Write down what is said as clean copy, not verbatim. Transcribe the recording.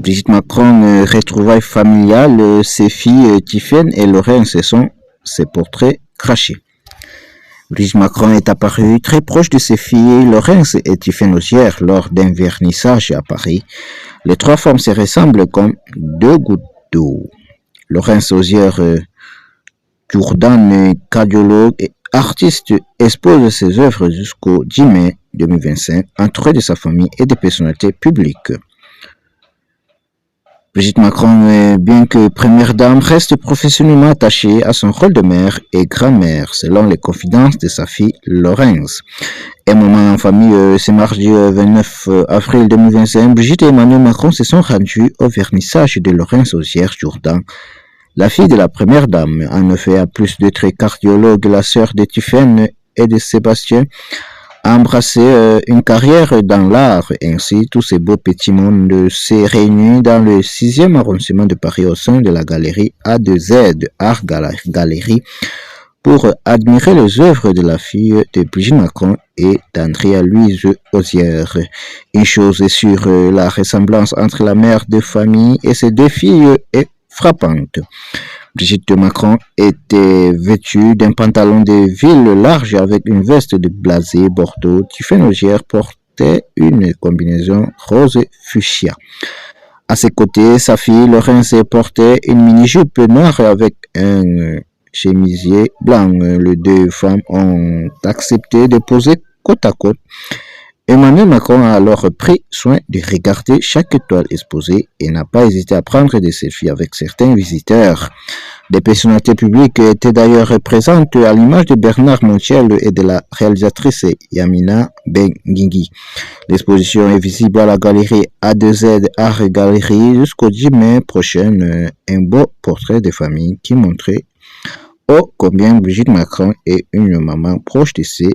Brigitte Macron, retrouvailles familiales, ses filles Tiffaine et Lorraine, ce sont ses portraits crachés. Brigitte Macron est apparue très proche de ses filles Laurence et Tiffaine Osière lors d'un vernissage à Paris. Les trois femmes se ressemblent comme deux gouttes d'eau. Laurence Osière, Jourdan, cardiologue et artiste, expose ses œuvres jusqu'au 10 mai 2025, entourée de sa famille et des personnalités publiques. Brigitte Macron, bien que première dame, reste professionnellement attachée à son rôle de mère et grand-mère, selon les confidences de sa fille Laurence. Un moment en famille, ce mardi 29 avril 2025, Brigitte et Emmanuel Macron se sont rendus au vernissage de Laurence Osière Jourdan, la fille de la première dame. En effet, à plus d'être cardiologue, la sœur de Tiffaine et de Sébastien a embrassé une carrière dans l'art. Ainsi, tous ces beaux petits mondes s'est réunis dans le 6e arrondissement de Paris au sein de la galerie A2Z, Art Galerie, pour admirer les œuvres de la fille de Brigitte Macron et d'Andrea-Louise Osière. Une chose est sûre, la ressemblance entre la mère de famille et ses deux filles est frappante. Brigitte Macron était vêtue d'un pantalon de ville large avec une veste de blasé bordeaux. Tiffaine Osière portait une combinaison rose fuchsia. À ses côtés, sa fille Laurence portait une mini-jupe noire avec un chemisier blanc. Les deux femmes ont accepté de poser côte à côte. Emmanuel Macron a alors pris soin de regarder chaque étoile exposée et n'a pas hésité à prendre des selfies avec certains visiteurs. Des personnalités publiques étaient d'ailleurs présentes à l'image de Bernard Montiel et de la réalisatrice Yamina Benguigui. L'exposition est visible à la galerie A2Z Art Galerie jusqu'au 10 mai prochain. Un beau portrait de famille qui montrait combien Brigitte Macron est une maman proche de ses